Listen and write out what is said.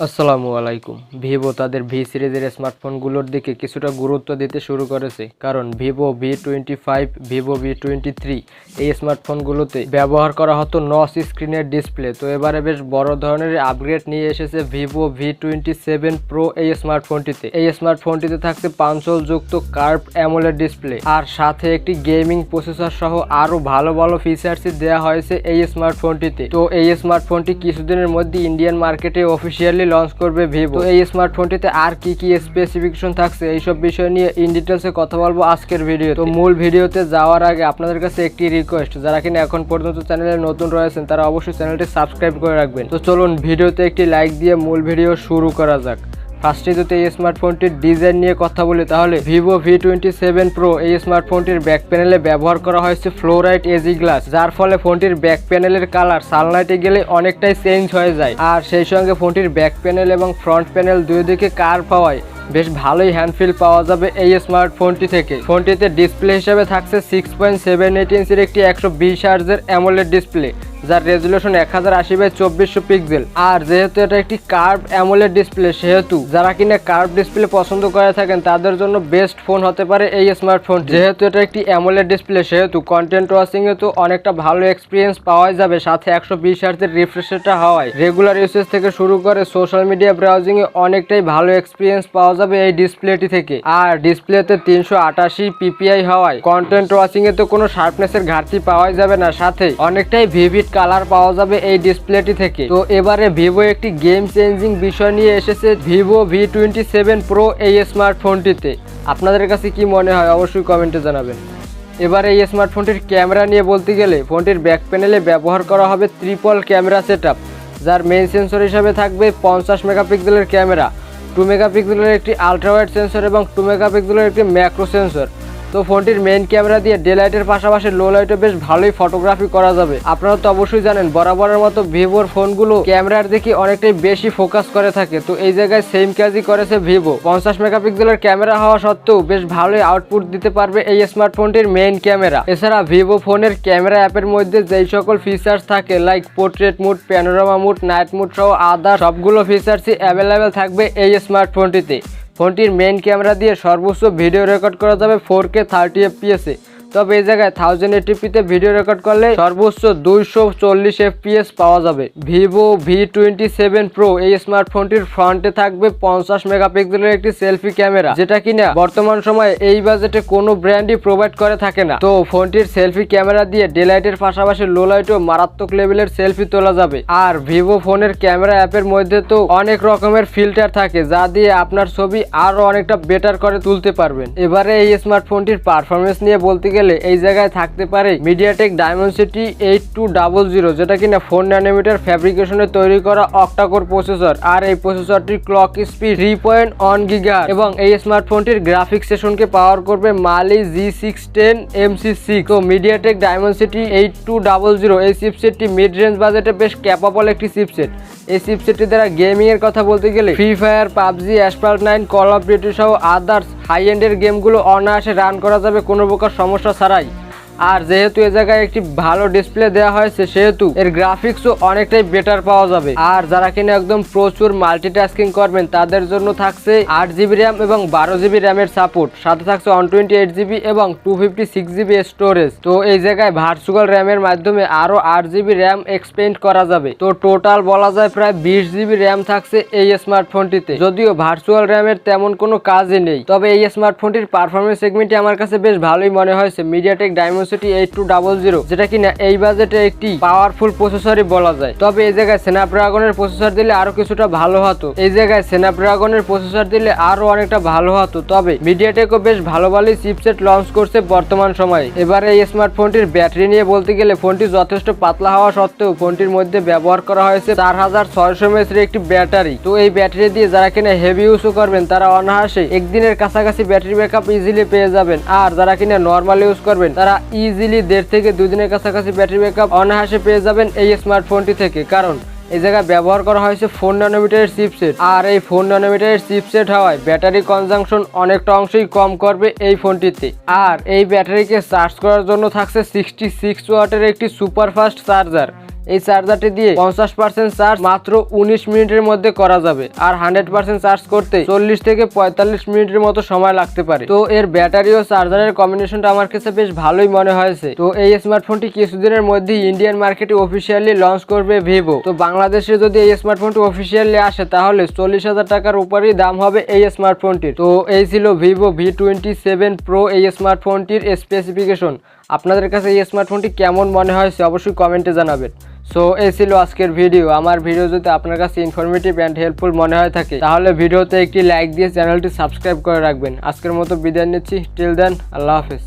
আসসালামু আলাইকুম। ভিভো তাদের ভি সিরিজের স্মার্টফোনগুলোর দিকে কিছুটা গুরুত্ব দিতে শুরু করেছে, কারণ ভিভো V25, ভিভো V23 এই স্মার্টফোনগুলোতে ব্যবহার করা হতো নচ স্ক্রিনের ডিসপ্লে। তো এবারে বেশ বড় ধরনের আপগ্রেড নিয়ে এসেছে ভিভো V27 Pro এই স্মার্টফোনটিতে। এই স্মার্টফোনটিতে থাকছে 5 যুক্ত কার্ভ অ্যামোলেড ডিসপ্লে, আর সাথে একটি গেমিং প্রসেসর সহ আরো ভালো ভালো ফিচার্স দেওয়া হয়েছে এই স্মার্টফোনটিতে। তো এই স্মার্টফোনটি কিছুদিনের মধ্যে ইন্ডিয়ান মার্কেটে অফিসিয়ালি লঞ্চ করবে ভিভো। তো এই স্মার্টফোনটিতে আর কি কি স্পেসিফিকেশন থাকছে এইসব বিষয় নিয়ে ইন ডিটেলসে কথা বলবো আজকের ভিডিও। তো মূল ভিডিওতে যাওয়ার আগে আপনাদের কাছে একটি রিকোয়েস্ট, যারা কিনা এখন পর্যন্ত চ্যানেলে নতুন রয়েছেন তারা অবশ্যই চ্যানেলটি সাবস্ক্রাইব করে রাখবেন। তো চলুন ভিডিওতে একটি লাইক দিয়ে মূল ভিডিও শুরু করা যাক। ফার্স্টে যদি এই স্মার্টফোনটির ডিজাইন নিয়ে কথা বলি, তাহলে ভিভো V27 Pro এই স্মার্টফোনটির ব্যাক প্যানেলে ব্যবহার করা হয়েছে ফ্লোরাইট এজি গ্লাস, যার ফলে ফোনটির ব্যাক প্যানেলের কালার সানলাইটে গেলে অনেকটাই চেঞ্জ হয়ে যায়। আর সেই সঙ্গে ফোনটির ব্যাক প্যানেল এবং ফ্রন্ট প্যানেল দুই দিকে কার্ভ হওয়ায় বেশ ভালোই হ্যান্ডফিল পাওয়া যাবে এই স্মার্টফোনটি থেকে। ফোনটিতে ডিসপ্লে হিসেবে থাকছে 6.78 ইঞ্চির একটি 120 হার্জের অ্যামোলেড ডিসপ্লে, যার রেজুলেশন 1080x2400 পিক্সেল। আর যেহেতু এটা একটি কার্ভ অ্যামোলেড ডিসপ্লে, সেহেতু যারা কিনা কার্ভ ডিসপ্লে পছন্দ করে থাকেন তাদের জন্য বেস্ট ফোন হতে পারে এই স্মার্টফোন। যেহেতু এটা একটি অ্যামোলেড ডিসপ্লে, সেহেতু কন্টেন্ট ওয়াচিং এ তো অনেকটা ভালো এক্সপিরিয়েন্স পাওয়া যাবে, সাথে 120 হার্জের রিফ্রেশ রেটটা হওয়ায় রেগুলার ইউসেজ থেকে শুরু করে সোশ্যাল মিডিয়া ব্রাউজিং এ অনেকটাই ভালো এক্সপিরিয়েন্স পাওয়া যাবে এই ডিসপ্লেটি থেকে। আর ডিসপ্লেতে 388 PPI হওয়ায় কন্টেন্ট ওয়াচিং এ তো কোনো শার্পনেসের ঘাটতি পাওয়া যাবে না, সাথে অনেকটাই ভিভিড কালার পাওয়া যাবে এই ডিসপ্লেটি থেকে। তো এবারে ভিভো একটি গেম চেঞ্জিং বিষয় নিয়ে এসেছে ভিভো V27 Pro এই স্মার্টফোনটিতে। আপনাদের কাছে কি মনে হয় অবশ্যই কমেন্টে জানাবেন। এবারে এই স্মার্টফোনটির ক্যামেরা নিয়ে বলতে গেলে, ফোনটির ব্যাক প্যানেলে ব্যবহার করা হবে ট্রিপল ক্যামেরা সেটআপ, যার মেইন সেন্সর হিসাবে থাকবে 50 মেগাপিক্সেলের ক্যামেরা, 2 মেগাপিক্সেলের একটি আলট্রাওয়াইড সেন্সর এবং 2 মেগাপিক্সেলের একটি ম্যাক্রো সেন্সর। তো ফোনটির মেইন ক্যামেরা দিয়ে ডে লাইটের পাশাপাশি লো লাইটে বেশ ভালোই ফটোগ্রাফি করা যাবে। আপনারা তো অবশ্যই জানেন বরাবরের মতো ভিভোর ফোনগুলো ক্যামেরার দিকে অনেকটাই বেশি ফোকাস করে থাকে, তো এই জায়গায় সেম কাজই করেছে ভিভো। 50 মেগাপিক্সেলের ক্যামেরা হওয়া সত্ত্বেও বেশ ভালোই আউটপুট দিতে পারবে এই স্মার্টফোনটির মেইন ক্যামেরা। এছাড়া ভিভো ফোনের ক্যামেরা অ্যাপের মধ্যে যেই সকল ফিচার্স থাকে, like portrait mode, panorama mode, night mode সহ আদার সবগুলো ফিচার্সই অ্যাভেলেবেল থাকবে এই স্মার্টফোনটিতে। ফোনটির মেইন ক্যামেরা দিয়ে সর্বোচ্চ ভিডিও রেকর্ড করা যাবে 4K 30 FPS এ। তবে এই জায়গায় 1080p-তে ভিডিও রেকর্ড করলে সর্বোচ্চ 240 FPS পাওয়া যাবে। ভিভো V27 Pro এই স্মার্টফোনটির ফ্রন্টে থাকবে 50 মেগাপিক্সেলের একটি সেলফি ক্যামেরা, যেটা কিনা বর্তমান সময়ে এই বাজেটে কোনো ব্র্যান্ডই প্রোভাইড করে থাকে না। তো ফোনটির সেলফি ক্যামেরা দিয়ে ডে লাইটের পাশাপাশি লো লাইটেও মারাত্মক লেভেলের সেলফি তোলা যাবে। আর ভিভো ফোনের ক্যামেরা অ্যাপের মধ্যে তো অনেক রকমের ফিল্টার থাকে, যা দিয়ে আপনার ছবি আরো অনেকটা বেটার করে তুলতে পারবেন। এবারে এই স্মার্টফোনটির পারফরমেন্স নিয়ে বলতে গেলে এই জায়গায় থাকতে পারে Mediatek Dimensity 8200, যেটা কিনা 4 ন্যানোমিটার ফ্যাব্রিকেশনে তৈরি করা অক্টা-কোর প্রসেসর। আর এই প্রসেসরটির ক্লক স্পিড 3.1 GHz এবং এই স্মার্টফোনটির গ্রাফিক সেশনকে পাওয়ার করবে Mali G610 MC6। তো Mediatek Dimensity 8200 এই চিপসেটটি মিড রেঞ্জ বাজেটে বেশ ক্যাপাবল একটি চিপসেট। এই চিপসেটটি দ্বারা গেমিং এর কথা বলতে গেলে free fire, PUBG, asphalt 9, call of duty সহ আদার্স হাই এন্ডের গেমগুলো অনায়াসে রান করা যাবে কোনো প্রকার সমস্যা ছাড়াই। আর যেহেতু এ জায়গায় একটি ভালো ডিসপ্লে দেওয়া হয়েছে, সেহেতু এর গ্রাফিক্সও অনেকটাই বেটার পাওয়া যাবে। আর যারা কিনা একদম প্রচুর মাল্টিটাস্কিং করবেন তাদের জন্য থাকছে 8GB র্যাম এবং 12GB র্যামের সাপোর্ট, সাথে থাকছে 128GB এবং 256GB স্টোরেজ। তো এই জায়গায় ভার্চুয়াল র্যামের মাধ্যমে আরো 8GB র্যাম এক্সপেন্ড করা যাবে। তো টোটাল বলা যায় প্রায় 20GB র্যাম থাকছে এই স্মার্টফোনটিতে। যদিও ভার্চুয়াল র্যামের তেমন কোনো কাজই নেই, তবে এই স্মার্টফোনটির পারফরমেন্স সেগমেন্টে আমার কাছে বেশ ভালোই মনে হয়েছে Mediatek Dimensity 8200, যেটা কিনা এই বাজেটে একটি পাওয়ারফুল প্রসেসরই বলা যায়। তবে এই জায়গায় স্ন্যাপড্রাগনের প্রসেসর দিলে আরো কিছুটা ভালো হতো, আরো অনেকটা ভালো হতো। তবে মিডিয়াটেকও বেশ ভালো ভালোই চিপসেট লঞ্চ করছে বর্তমান সময়ে। এবারে এই স্মার্টফোনটির ব্যাটারি নিয়ে বলতে গেলে, ফোনটি যথেষ্ট পাতলা হওয়া সত্ত্বেও ফোনটির মধ্যে ব্যবহার করা হয়েছে 4600 mAh এর একটি ব্যাটারি। তো এই ব্যাটারি দিয়ে যারা কিনা হেভি ইউজও করবেন তারা অনায়াসে একদিনের কাছাকাছি ব্যাটারি ব্যাকআপ ইজিলি পেয়ে যাবেন। আর যারা কিনা নর্মাল ইউজ করবেন তারা ইজিলি 1.5 থেকে 2 দিনের কাছাকাছি ব্যাটারি ব্যাকআপ অনায়াসে পেয়ে যাবেন এই স্মার্টফোনটি থেকে, কারণ এই জায়গায় ব্যবহার করা হয়েছে 4 ন্যানোমিটারের চিপসেট। আর এই 4 ন্যানোমিটারের চিপসেট হওয়ায় ব্যাটারি কনজাম্পশন অনেকটা অংশই কম করবে এই ফোনটিতে। আর এই ব্যাটারিকে চার্জ করার জন্য থাকছে 66 ওয়াটের একটি সুপার ফাস্ট চার্জার, এই চার্জারটি দিয়ে 50% চার্জ মাত্র 19 মিনিটের মধ্যে করা যাবে, আর 100% চার্জ করতে 40 থেকে 45 মিনিটের মতো সময় লাগতে পারে। তো এর ব্যাটারি ও চার্জারের কম্বিনেশনটা আমার কাছে বেশ ভালোই মনে হয়েছে। তো এই স্মার্টফোনটি কিছুদিনের মধ্যেই ইন্ডিয়ান মার্কেটে অফিসিয়ালি লঞ্চ করবে ভিভো। তো বাংলাদেশে যদি এই স্মার্টফোনটি অফিসিয়ালি আসে তাহলে 40,000 টাকার উপরেই দাম হবে এই স্মার্টফোনটির। তো এই ছিল ভিভো V27 Pro এই স্মার্টফোনটির স্পেসিফিকেশন। আপনাদের কাছে এই স্মার্টফোনটি কেমন মনে হয়েছে অবশ্যই কমেন্টে জানাবেন। সো এই ছিল আজকের ভিডিও। আমার ভিডিও যদি আপনার কাছে ইনফরমেটিভ অ্যান্ড হেল্পফুল মনে হয়ে থাকে তাহলে ভিডিওতে একটি লাইক দিয়ে চ্যানেলটি সাবস্ক্রাইব করে রাখবেন। আজকের মতো বিদায় নিচ্ছি। টিল দেন, আল্লাহ হাফেজ।